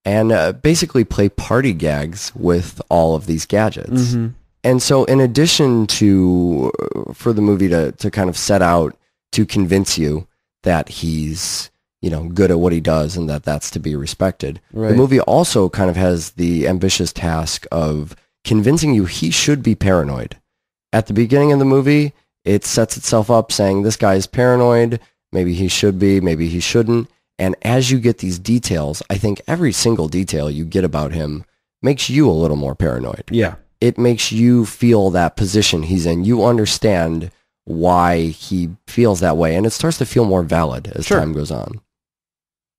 and basically play party gags with all of these gadgets. And so in addition to, for the movie to kind of set out to convince you that he's, you know, good at what he does and that that's to be respected, the movie also kind of has the ambitious task of convincing you he should be paranoid. At the beginning of the movie, it sets itself up saying this guy is paranoid, maybe he should be, maybe he shouldn't. And as you get these details, I think every single detail you get about him makes you a little more paranoid. Yeah. It makes you feel that position he's in. You understand why he feels that way, and it starts to feel more valid as time goes on.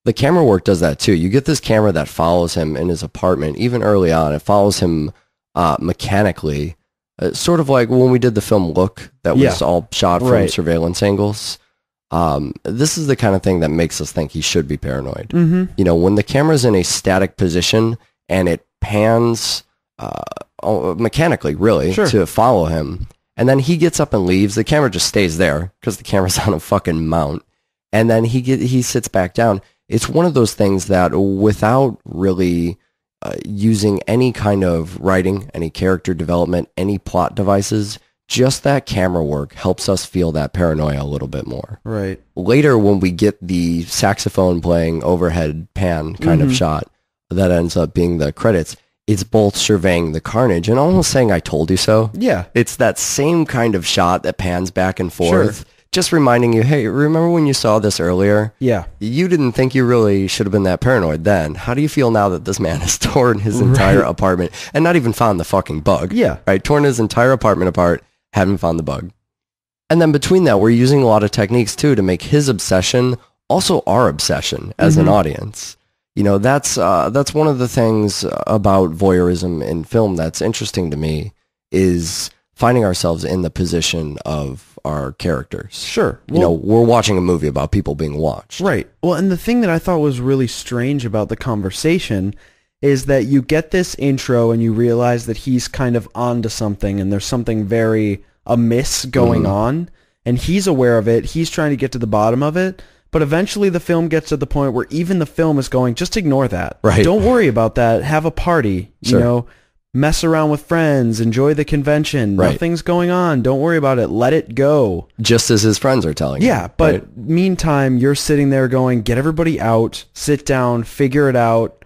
The camera work does that too. You get this camera that follows him in his apartment, even early on. It follows him mechanically, sort of like when we did the film Look, that was all shot from surveillance angles. This is the kind of thing that makes us think he should be paranoid. You know, when the camera's in a static position and it pans mechanically, really, to follow him, and then he gets up and leaves, the camera just stays there because the camera's on a fucking mount, and then he sits back down. It's one of those things that without really using any kind of writing, any character development, any plot devices, just that camera work helps us feel that paranoia a little bit more. Right. Later, when we get the saxophone playing overhead pan kind of shot that ends up being the credits, it's both surveying the carnage and almost saying, I told you so. Yeah. It's that same kind of shot that pans back and forth, just reminding you, hey, remember when you saw this earlier? Yeah. You didn't think you really should have been that paranoid then. How do you feel now that this man has torn his entire apartment and not even found the fucking bug? Yeah. Right? Torn his entire apartment apart, haven't found the bug. And then between that, we're using a lot of techniques too to make his obsession also our obsession as an audience. You know, that's one of the things about voyeurism in film that's interesting to me, is finding ourselves in the position of our characters. Sure. Well, you know, we're watching a movie about people being watched. Right. Well, and the thing that I thought was really strange about the conversation is that you get this intro and you realize that he's kind of onto something and there's something very amiss going on, and he's aware of it. He's trying to get to the bottom of it. But eventually the film gets to the point where even the film is going, just ignore that. Right. Don't worry about that. Have a party. You know, mess around with friends. Enjoy the convention. Nothing's going on. Don't worry about it. Let it go. Just as his friends are telling him. Yeah, but meantime, you're sitting there going, get everybody out. Sit down. Figure it out.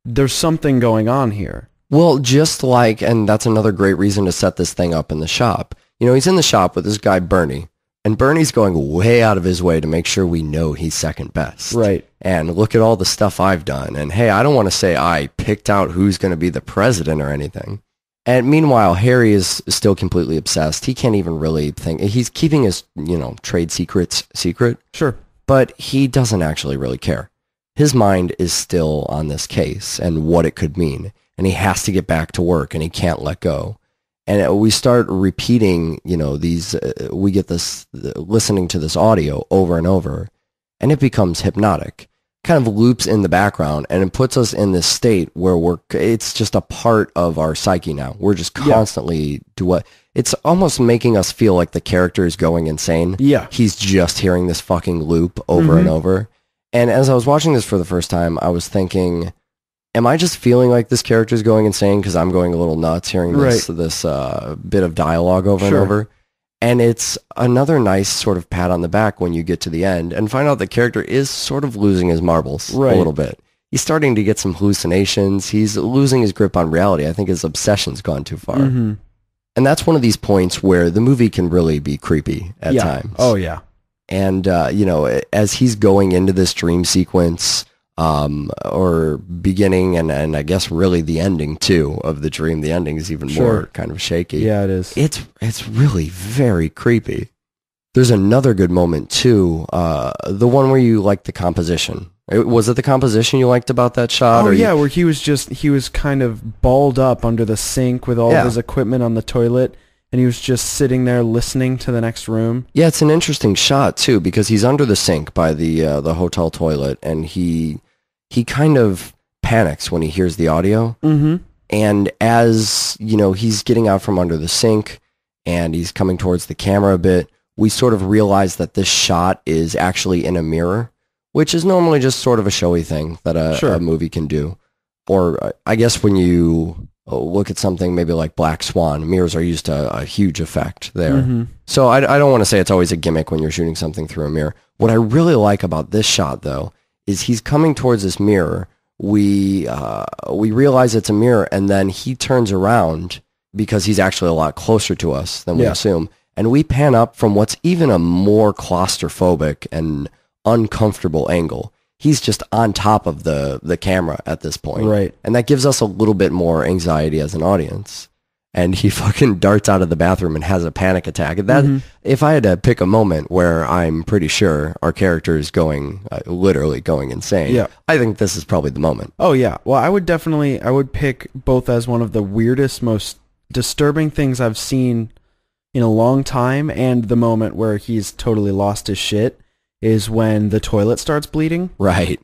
There's something going on here. Well, just like, and that's another great reason to set this thing up in the shop. You know, he's in the shop with this guy, Bernie. And Bernie's going way out of his way to make sure we know he's second best. Right. And look at all the stuff I've done. And hey, I don't want to say I picked out who's going to be the president or anything. And meanwhile, Harry is still completely obsessed. He can't even really think. He's keeping his, you know, trade secrets secret. Sure. But he doesn't actually really care. His mind is still on this case and what it could mean. And he has to get back to work and he can't let go. And we start repeating, you know, these, we get this, listening to this audio over and over, and it becomes hypnotic. Kind of loops in the background, and it puts us in this state where it's just a part of our psyche now. We're just constantly it's almost making us feel like the character is going insane. Yeah. He's just hearing this fucking loop over and over. And as I was watching this for the first time, I was thinking, am I just feeling like this character is going insane because I'm going a little nuts hearing this bit of dialogue over and over? And it's another nice sort of pat on the back when you get to the end and find out the character is sort of losing his marbles a little bit. He's starting to get some hallucinations. He's losing his grip on reality. I think his obsession's gone too far. And that's one of these points where the movie can really be creepy at times. Oh, yeah. And, you know, as he's going into this dream sequence, or beginning and I guess really the ending too of the dream. The ending is even more kind of shaky. Yeah, it is. It's really very creepy. There's another good moment too. The one where you like the composition. Was it the composition you liked about that shot? Oh yeah, where he was kind of balled up under the sink with all of his equipment on the toilet. And he was just sitting there listening to the next room. Yeah, it's an interesting shot too, because he's under the sink by the hotel toilet, and he kind of panics when he hears the audio. And as, you know, he's getting out from under the sink, and he's coming towards the camera a bit, we sort of realize that this shot is actually in a mirror, which is normally just sort of a showy thing that a movie can do. or I guess when you look at something maybe like Black Swan, mirrors are used to a huge effect there. Mm-hmm. So I don't want to say it's always a gimmick when you're shooting something through a mirror. What I really like about this shot, though, is he's coming towards this mirror. We realize it's a mirror, and then he turns around because he's actually a lot closer to us than we assume. And we pan up from what's even a more claustrophobic and uncomfortable angle. He's just on top of the camera at this point. Right. And that gives us a little bit more anxiety as an audience. And he fucking darts out of the bathroom and has a panic attack. That if I had to pick a moment where I'm pretty sure our character is going, literally going insane, I think this is probably the moment. Oh, yeah. Well, I would pick both as one of the weirdest, most disturbing things I've seen in a long time, and the moment where he's totally lost his shit is when the toilet starts bleeding. Right.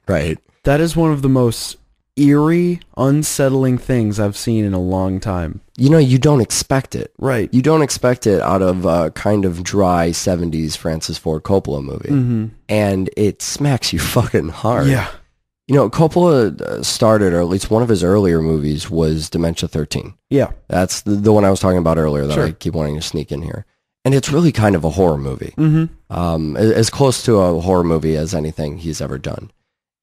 That is one of the most eerie, unsettling things I've seen in a long time. You know, you don't expect it. Right. You don't expect it out of a kind of dry 70s Francis Ford Coppola movie. Mm-hmm. And it smacks you fucking hard. Yeah. You know, Coppola started, or at least one of his earlier movies was Dementia 13. Yeah. That's the one I was talking about earlier that I keep wanting to sneak in here. And it's really kind of a horror movie. Mm-hmm. As close to a horror movie as anything he's ever done.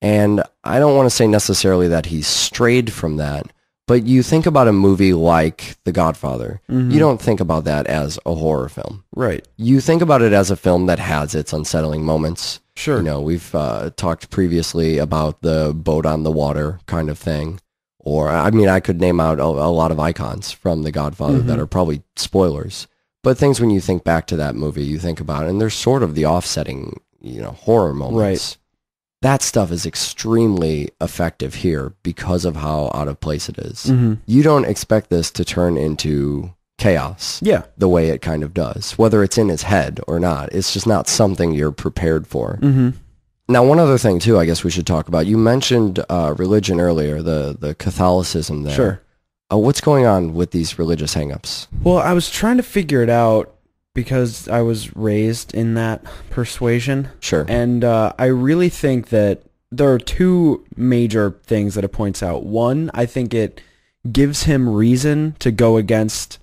And I don't want to say necessarily that he's strayed from that, but you think about a movie like The Godfather, you don't think about that as a horror film. Right. You think about it as a film that has its unsettling moments. Sure. You know, we've talked previously about the boat on the water kind of thing. Or, I mean, I could name out a lot of icons from The Godfather that are probably spoilers. But things when you think back to that movie, you think about it, and there's sort of the offsetting, you know, horror moments. Right. That stuff is extremely effective here because of how out of place it is. You don't expect this to turn into chaos the way it kind of does. Whether it's in his head or not, it's just not something you're prepared for. Now, one other thing, too, I guess we should talk about. You mentioned religion earlier, the Catholicism there. Sure. What's going on with these religious hangups? Well, I was trying to figure it out because I was raised in that persuasion. Sure. And I really think that there are two major things that it points out. One, I think it gives him reason to go against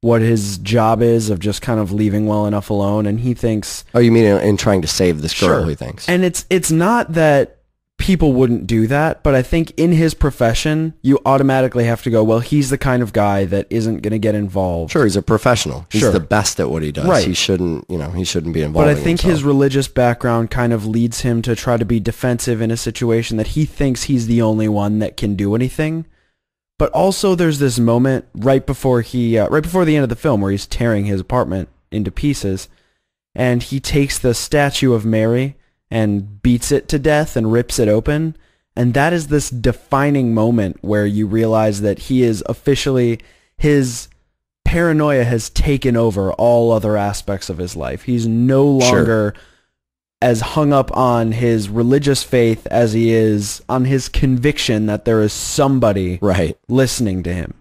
what his job is of just kind of leaving well enough alone. And he thinks... Oh, you mean in trying to save this girl, he thinks. And it's not that people wouldn't do that, but I think in his profession, you automatically have to go, well, he's the kind of guy that isn't going to get involved. Sure, he's a professional. He's the best at what he does. Right. He shouldn't be involved. But I think his religious background kind of leads him to try to be defensive in a situation that he thinks he's the only one that can do anything. But also there's this moment right before the end of the film where he's tearing his apartment into pieces, and he takes the statue of Mary and beats it to death and rips it open. And that is this defining moment where you realize that he is officially, his paranoia has taken over all other aspects of his life. He's no longer as hung up on his religious faith as he is on his conviction that there is somebody listening to him.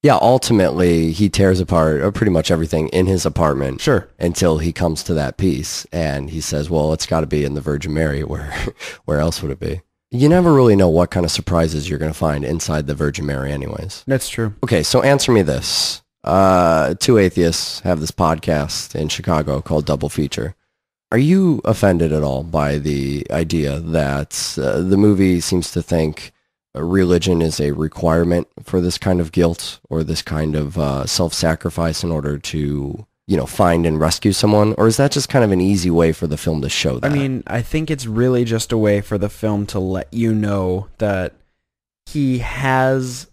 Yeah, ultimately, he tears apart pretty much everything in his apartment. Sure. Until he comes to that piece, and he says, well, it's got to be in the Virgin Mary. Where else would it be? You never really know what kind of surprises you're going to find inside the Virgin Mary anyways. That's true. Okay, so answer me this. Two atheists have this podcast in Chicago called Double Feature. Are you offended at all by the idea that the movie seems to think religion is a requirement for this kind of guilt or this kind of self-sacrifice in order to, find and rescue someone? Or is that just kind of an easy way for the film to show that? I mean, I think it's really just a way for the film to let you know that he has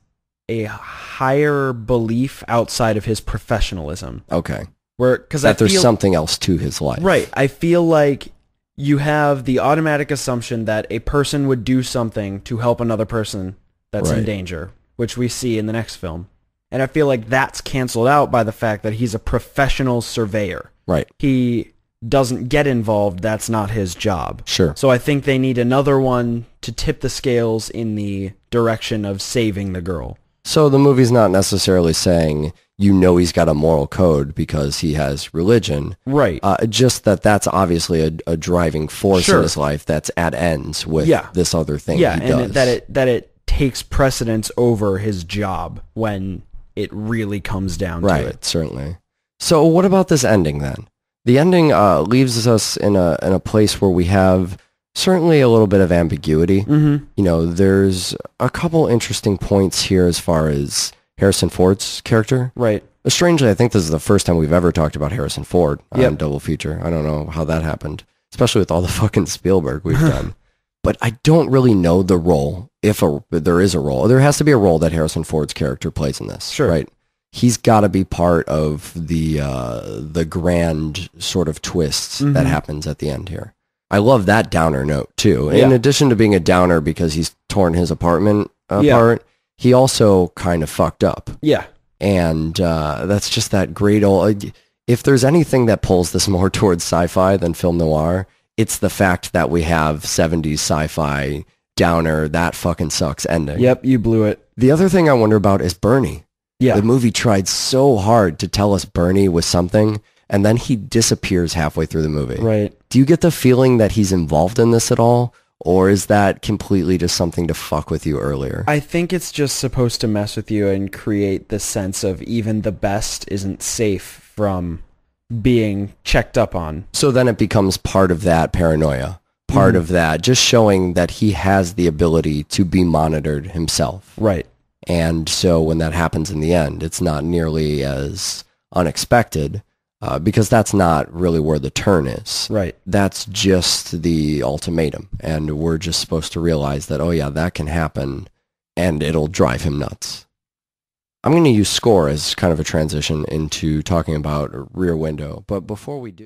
a higher belief outside of his professionalism. Okay. Because there's something else to his life. Right. I feel like you have the automatic assumption that a person would do something to help another person that's in danger, which we see in the next film. And I feel like that's canceled out by the fact that he's a professional surveyor. Right. He doesn't get involved. That's not his job. Sure. So I think they need another one to tip the scales in the direction of saving the girl. So the movie's not necessarily saying, he's got a moral code because he has religion. Right. Just that's obviously a driving force in his life that's at ends with this other thing he does. And that it takes precedence over his job when it really comes down to it. Right, certainly. So what about this ending then? The ending leaves us in a place where we have certainly a little bit of ambiguity. Mm-hmm. You know, there's a couple interesting points here as far as Harrison Ford's character. Right. Strangely, I think this is the first time we've ever talked about Harrison Ford on Double Feature. I don't know how that happened, especially with all the fucking Spielberg we've done. But I don't really know the role, if there is a role. There has to be a role that Harrison Ford's character plays in this, Sure. right? He's got to be part of the grand sort of twists that happens at the end here. I love that downer note, too. In addition to being a downer because he's torn his apartment apart, he also kind of fucked up. Yeah. And that's just that great old... If there's anything that pulls this more towards sci-fi than film noir, it's the fact that we have 70s sci-fi downer, that fucking sucks ending. Yep, you blew it. The other thing I wonder about is Bernie. Yeah. The movie tried so hard to tell us Bernie was something, and then he disappears halfway through the movie. Right. Do you get the feeling that he's involved in this at all? Or is that completely just something to fuck with you earlier? I think it's just supposed to mess with you and create the sense of even the best isn't safe from being checked up on. So then it becomes part of that paranoia, part of that, just showing that he has the ability to be monitored himself. Right. And so when that happens in the end, it's not nearly as unexpected because that's not really where the turn is. Right. That's just the ultimatum. And we're just supposed to realize that, oh yeah, that can happen and it'll drive him nuts. I'm going to use score as kind of a transition into talking about Rear Window. But before we do...